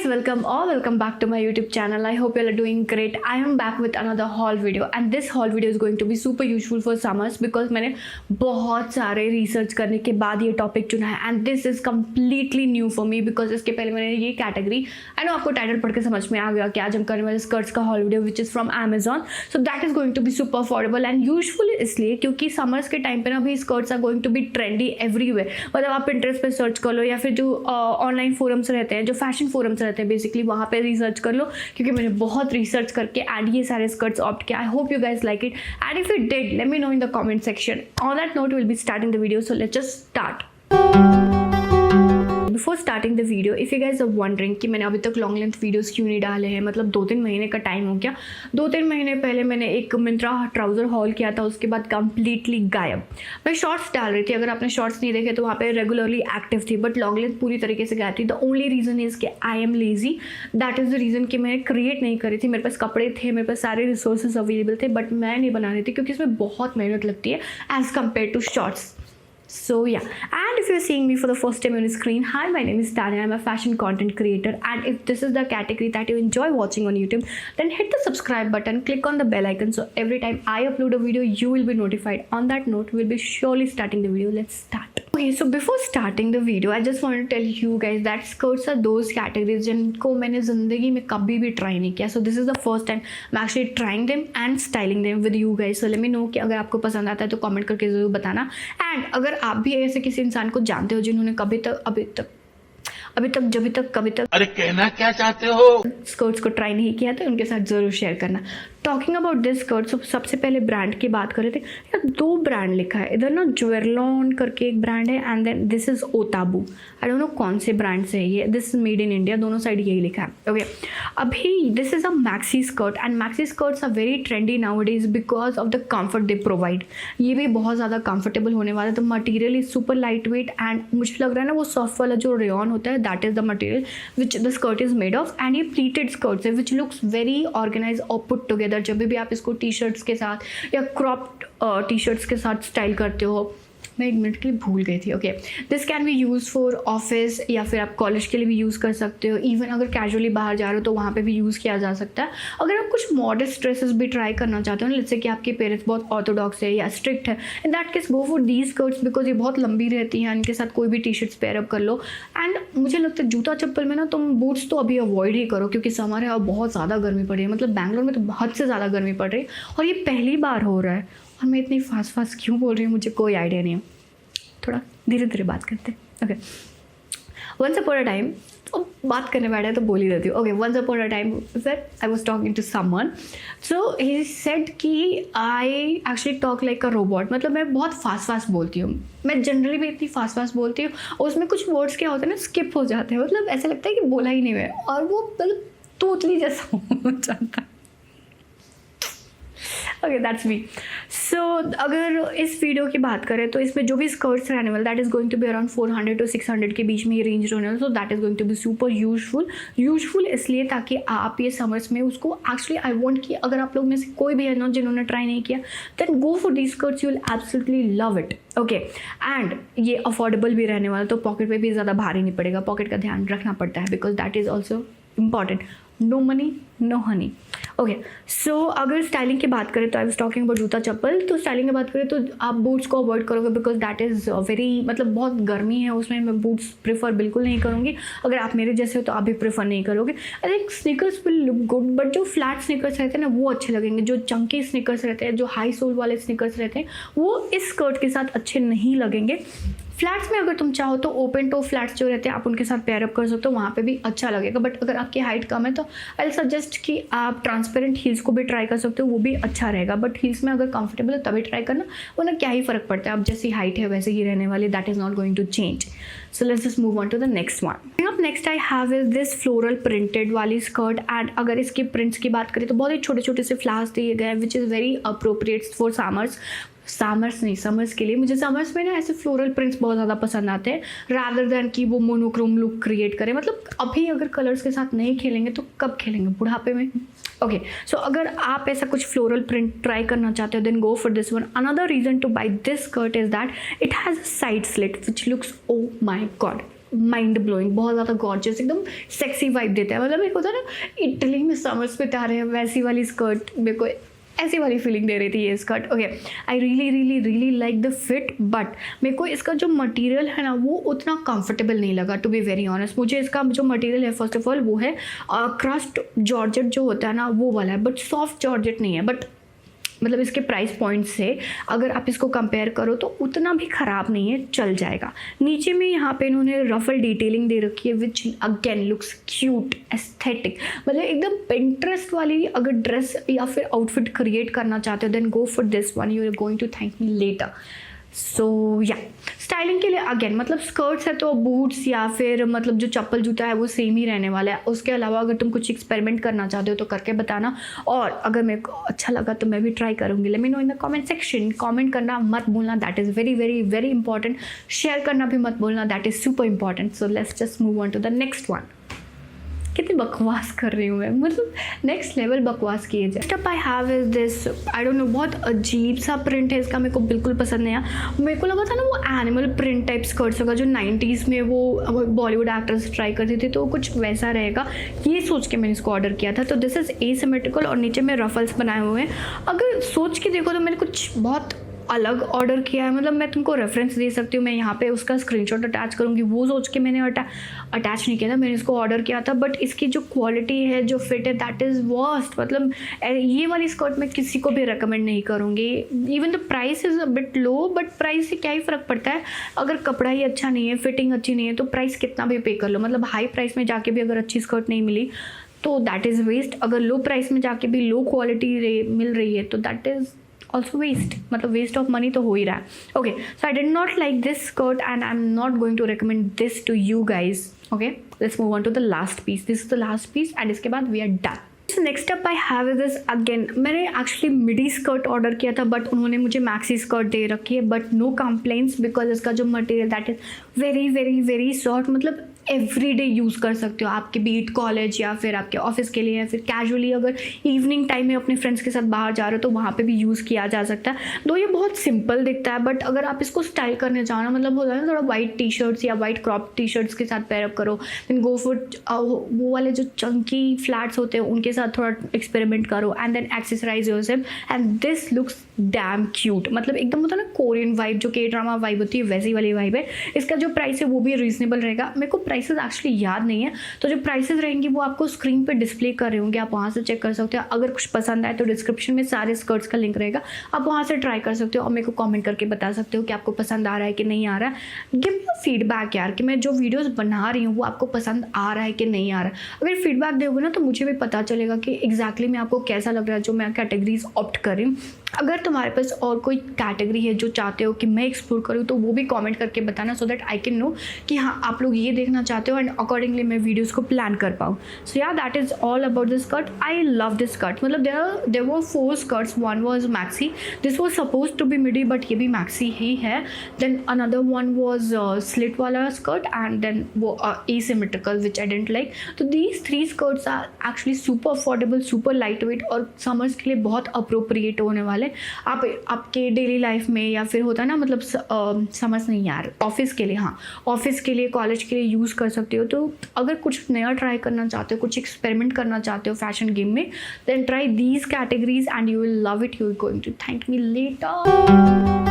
welcome back to my YouTube channel. I hope you all are doing great. I am back with another haul video and this haul video is going to be super useful for summers because मैंने बहुत सारे research करने के बाद ये topic चुना है and this is completely new for me because इसके पहले मैंने ये category, I know आपको title पढ़ के समझ में आ गया कि आज हम करने वाले skirts का haul video which is from Amazon. So that is going to be super affordable and useful इसलिए क्योंकि summers के time पे ना भी skirts are going to be trendy everywhere. मतलब आप Pinterest पे search कर लो या फिर जो online forums रहते हैं, जो fashion forums रहते हैं बेसिकली वहाँ पे रिसर्च कर लो क्योंकि मैंने बहुत रिसर्च करके एंड ये सारे स्कर्ट्स ऑप्ट किया. I hope you guys like it and if you did let me know in the comment section. On that note will be starting the video, so let's just start. Before starting the video, if you guys are wondering कि मैंने अभी तक long length videos क्यों नहीं डाले हैं, मतलब 2-3 महीने का टाइम हो गया. 2-3 महीने पहले मैंने एक मिंत्रा ट्राउज़र हॉल किया था, उसके बाद कंप्लीटली गायब. मैं शॉर्ट्स डाल रही थी, अगर आपने शॉर्ट्स नहीं देखे तो वहाँ पे रेगुलरली एक्टिव थी, बट लॉन्ग लेंथ पूरी तरीके से गायब थी. द ओनली रीज़न इज़ कि I am lazy. That is the reason कि मैं क्रिएट नहीं कर रही थी. मेरे पास कपड़े थे, मेरे पास सारे रिसोर्सेज अवेलेबल थे, बट मैं नहीं बना रही थी क्योंकि इसमें बहुत मेहनत लगती है as compared to shorts. So yeah, and if you're seeing me for the first time on the screen, hi, my name is Tanya. I'm a fashion content creator, and if this is the category that you enjoy watching on YouTube, then hit the subscribe button, click on the bell icon, so every time I upload a video, you will be notified. On that note, we'll be surely starting the video. Let's start. Okay, so before starting the video, I just want to tell you guys that skirts are those categories जिनको मैंने ज़िंदगी में कभी भी try नहीं किया. So this is the first time I'm actually trying them and styling them with you guys. So let me know कि अगर आपको पसंद आता है तो कमेंट करके ज़रूर बताना. एंड अगर आप भी ऐसे किसी इंसान को जानते हो जिन्होंने कभी तक अरे कहना क्या चाहते हो स्कर्ट्स को ट्राई नहीं किया तो उनके साथ ज़रूर शेयर करना. टॉकिंग अबाउट दिस स्कर्ट, सबसे पहले ब्रांड की बात कर रहे थे यार. 2 ब्रांड लिखा है इधर ना, ज्वेरलॉन करके एक ब्रांड है एंड देन दिस इज़ ओताबू. आई डोंट नो कौन से ब्रांड से है ये. This is made in India, दोनों साइड यही लिखा है. ओके, अभी this is a maxi skirt and maxi skirts are very trendy nowadays because of the comfort they provide. ये भी बहुत ज़्यादा कंफर्टेबल होने वाला है. The material is super lightweight and मुझे लग रहा है ना वो सॉफ्ट वाला जो रेयन होता है that is the material which the skirt is made of. And ये प्लीटेड स्कर्ट्स है विच लुक्स वेरी ऑर्गेनाइज और पुट टुगेदर. जब भी आप इसको टी शर्ट्स के साथ या क्रॉप्ड टी शर्ट्स के साथ स्टाइल करते हो, मैं 1 मिनट के लिए भूल गई थी. Okay, this can be use for office या फिर आप कॉलेज के लिए भी यूज़ कर सकते हो. इवन अगर कैजुअली बाहर जा रहे हो तो वहाँ पे भी यूज़ किया जा सकता है. अगर आप कुछ मॉडर्न ड्रेसेस भी ट्राई करना चाहते हो ना, जैसे कि आपके पेरेंट्स बहुत ऑर्थोडॉक्स है या स्ट्रिक्ट है, in that case go for these skirts because ये बहुत लंबी रहती हैं. इनके साथ कोई भी टी शर्ट्स पेयर अप कर लो. एंड मुझे लगता है जूता चप्पल में ना तुम बूट्स तो अभी अवॉइड ही करो क्योंकि समर है और बहुत ज़्यादा गर्मी पड़ रही है. मतलब बैंगलोर में तो हद से ज़्यादा गर्मी पड़ रही है और ये पहली बार हो रहा है. और मैं इतनी फास्ट क्यों बोल रही हूँ मुझे कोई आइडिया नहीं है. थोड़ा धीरे धीरे बात करते हैं. Okay, once upon a time, बात करने बैठे तो बोल ही देती हूँ. Okay, once upon a time I was talking to someone, so he said कि I actually talk like a robot. मतलब मैं बहुत फास्ट बोलती हूँ. मैं जनरली भी इतनी फास्ट बोलती हूँ और उसमें कुछ वर्ड्स क्या होते हैं ना, स्किप हो जाते हैं. मतलब ऐसा लगता है कि बोला ही नहीं है और वो मतलब तोतली जैसा हो जाता है. Okay, that's me. सो अगर इस वीडियो की बात करें तो इसमें जो भी स्कर्ट्स रहने वाले that is going to be around 400 to 600 के बीच में ये रेंज रहने वाला. So that is going to be super useful इसलिए ताकि आप ये समर्स में उसको एक्चुअली आई वॉन्ट कि अगर आप लोग में से कोई भी है ना जिन्होंने ट्राई नहीं किया then go for the skirts, you will absolutely love it. Okay, and ये अफोर्डेबल भी रहने वाला तो पॉकेट पे भी ज़्यादा भारी नहीं पड़ेगा. पॉकेट का ध्यान रखना पड़ता है because that is also important. No money no honey. Okay, so अगर स्टाइलिंग की बात करें तो आई वाज टॉकिंग अबाउट जूता चप्पल. तो स्टाइलिंग की बात करें तो आप बूट्स को अवॉइड करोगे बिकॉज दैट इज़ वेरी, मतलब बहुत गर्मी है उसमें, मैं बूट्स प्रेफर बिल्कुल नहीं करूँगी. अगर आप मेरे जैसे हो तो आप भी प्रेफर नहीं करोगे. I think sneakers will look good, but जो फ्लैट स्निकर्स रहते हैं ना वो अच्छे लगेंगे. जो चंकी स्निकर्स रहते हैं, जो हाई सोल वाले स्निकर्स रहते हैं, वो इस स्कर्ट के साथ अच्छे नहीं लगेंगे. फ्लैट्स में अगर तुम चाहो तो ओपन टो फ्लैट्स जो रहते हैं आप उनके साथ पेयर अप कर सकते हो, वहाँ पे भी अच्छा लगेगा. बट अगर आपकी हाइट कम है तो आई सजेस्ट कि आप ट्रांसपेरेंट हील्स को भी ट्राई कर सकते हो, वो भी अच्छा रहेगा. बट हील्स में अगर कंफर्टेबल है तभी ट्राई करना, वरना क्या ही फ़र्क पड़ता है. अब जैसी हाइट है वैसे ही रहने वाली. That is not going to change. So let's just move on to the next one. अब next I have is this floral printed वाली स्कर्ट. एंड अगर इसके प्रिंट्स की बात करें तो बहुत ही छोटे छोटे से फ्लावर्स दिए गए हैं which is very appropriate for summers के लिए. मुझे समर्स में ना ऐसे फ्लोरल प्रिंट्स बहुत ज़्यादा पसंद आते हैं रादर दैन कि वो मोनोक्रोम लुक क्रिएट करे. मतलब अभी अगर कलर्स के साथ नहीं खेलेंगे तो कब खेलेंगे, बुढ़ापे में. ओके, सो अगर आप ऐसा कुछ फ्लोरल प्रिंट ट्राई करना चाहते हो then go for this one. Another reason to buy this skirt is that it has a side slit which looks, oh my god, mind blowing, बहुत ज़्यादा गॉर्जियस, एकदम सेक्सी वाइब देता है। मतलब मेरे को होता है ना इटली में समर्स बिता रहे हैं वैसी वाली स्कर्ट, मेरे को ऐसी वाली फीलिंग दे रही थी ये skirt. Okay, I really really really like the fit, but मेरे को इसका जो मटेरियल है ना वो उतना कंफर्टेबल नहीं लगा, टू बी वेरी ऑनेस्ट। मुझे इसका जो मटेरियल है फर्स्ट ऑफ ऑल वो है क्रस्ट जॉर्जेट जो होता है ना वो वाला है, बट सॉफ्ट जॉर्जेट नहीं है। बट मतलब इसके प्राइस पॉइंट से अगर आप इसको कंपेयर करो तो उतना भी ख़राब नहीं है, चल जाएगा। नीचे में यहाँ पे इन्होंने रफल डिटेलिंग दे रखी है which again looks cute aesthetic, मतलब एकदम पिंटरेस्ट वाली अगर ड्रेस या फिर आउटफिट क्रिएट करना चाहते हो then go for this one, you are going to thank me later. So yeah styling के लिए अगेन मतलब स्कर्ट्स है तो बूट्स या फिर मतलब जो चप्पल जूता है वो सेम ही रहने वाला है। उसके अलावा अगर तुम कुछ एक्सपेरिमेंट करना चाहते हो तो करके बताना, और अगर मेरे को अच्छा लगा तो मैं भी ट्राई करूँगी। Let me know in the comment section. Comment करना मत भूलना, that is very very very important. Share करना भी मत भूलना, that is super important. So let's just move on to the next one. कितनी बकवास कर रही हूँ मैं, मतलब नेक्स्ट लेवल बकवास किए जाए। Step I have is this, I don't no, बहुत अजीब सा प्रिंट है इसका, मेरे को बिल्कुल पसंद नहीं आया। मेरे को लगा था ना वो एनिमल प्रिंट टाइप स्कर्ट्स होगा जो 90s में वो बॉलीवुड एक्टर्स ट्राई करती थी, तो कुछ वैसा रहेगा ये सोच के मैंने इसको ऑर्डर किया था। तो दिस इज़ एसिमेट्रिकल और नीचे में रफल्स बनाए हुए हैं। अगर सोच के देखो तो मैंने कुछ बहुत अलग ऑर्डर किया है, मतलब मैं तुमको रेफरेंस दे सकती हूँ, मैं यहाँ पे उसका स्क्रीनशॉट अटैच करूँगी। वो सोच के मैंने अटैच नहीं किया था, मैंने इसको ऑर्डर किया था। बट इसकी जो क्वालिटी है, जो फिट है, दैट इज़ वर्स्ट। मतलब ये वाली स्कर्ट मैं किसी को भी रिकमेंड नहीं करूँगी। Even the price is a bit low, but price से क्या ही फ़र्क पड़ता है अगर कपड़ा ही अच्छा नहीं है, फिटिंग अच्छी नहीं है, तो प्राइस कितना भी पे कर लो। मतलब हाई प्राइस में जाके भी अगर अच्छी स्कर्ट नहीं मिली तो दैट इज़ वेस्ट। अगर लो प्राइस में जाके भी लो क्वालिटी मिल रही है तो दैट इज़ also waste, मतलब वेस्ट ऑफ मनी तो हो ही रहा है। Okay, so I did not like this skirt and I am not going to recommend this to you guys. Okay, let's move on to the last piece. This is the last piece and इसके बाद we are done. So next up I have is this again, मैंने actually midi skirt order किया था but उन्होंने मुझे maxi skirt दे रखी है, but no complaints because इसका जो material that is very very very soft. मतलब एवरीडे यूज़ कर सकते हो, आपके बीट कॉलेज या फिर आपके ऑफिस के लिए, या फिर कैजुअली अगर इवनिंग टाइम में अपने फ्रेंड्स के साथ बाहर जा रहे हो तो वहाँ पे भी यूज़ किया जा सकता है। दो ये बहुत सिंपल दिखता है, बट अगर आप इसको स्टाइल करने जाओ ना, मतलब होता है ना थोड़ा वाइट टी शर्ट्स या वाइट क्रॉप टी शर्ट्स के साथ पेयरअप करो, देन गो फॉर वो वाले जो चंकी फ्लैट्स होते हैं उनके साथ थोड़ा एक्सपेरिमेंट करो and then accessorize yourself and this looks damn cute. मतलब एकदम होता है ना कोरियन वाइब, जो के ड्रामा वाइब होती है वैसी वाली वाइब है। इसका जो प्राइस है वो भी रीजनेबल रहेगा। मेरे को प्राइसेस एक्चुअली याद नहीं है, तो जो प्राइसेस रहेंगी वो आपको स्क्रीन पे डिस्प्ले कर रहे होंगे, आप वहाँ से चेक कर सकते हो। अगर कुछ पसंद आए तो डिस्क्रिप्शन में सारे स्कर्ट्स का लिंक रहेगा, आप वहाँ से ट्राई कर सकते हो और मेरे को कमेंट करके बता सकते हो कि आपको पसंद आ रहा है कि नहीं आ रहा है। गिव मी फीडबैक यार कि मैं जो वीडियोज़ बना रही हूँ वो आपको पसंद आ रहा है कि नहीं आ रहा है। अगर फीडबैक दोगे ना तो मुझे भी पता चलेगा कि एग्जैक्टली में आपको कैसा लग रहा है जो मैं कैटेगरीज ऑप्ट कर रही हूँ। अगर तुम्हारे पास और कोई कैटेगरी है जो चाहते हो कि मैं एक्सप्लोर करूँ तो वो भी कमेंट करके बताना, so that I can know कि हाँ आप लोग ये देखना चाहते हो एंड अकॉर्डिंगली मैं वीडियोस को प्लान कर पाऊँ। So yeah that is all about this skirt. I love this skirt. मतलब there were 4 skirts, one was maxi, this was suppose to be midi but ये भी मैक्सी ही है। Then another one was slit वाला skirt and then वो asymmetrical which I dent like. तो these 3 skirts are actually super affordable, super lightweight और summers के लिए बहुत अप्रोप्रिएट होने वाले। आप आपके डेली लाइफ में या फिर होता है ना, मतलब समझ नहीं यार, ऑफिस के लिए, हाँ ऑफिस के लिए, कॉलेज के लिए यूज़ कर सकते हो। तो अगर कुछ नया ट्राई करना चाहते हो, कुछ एक्सपेरिमेंट करना चाहते हो फैशन गेम में, then try these categories and you will love it, you are going to thank me letter.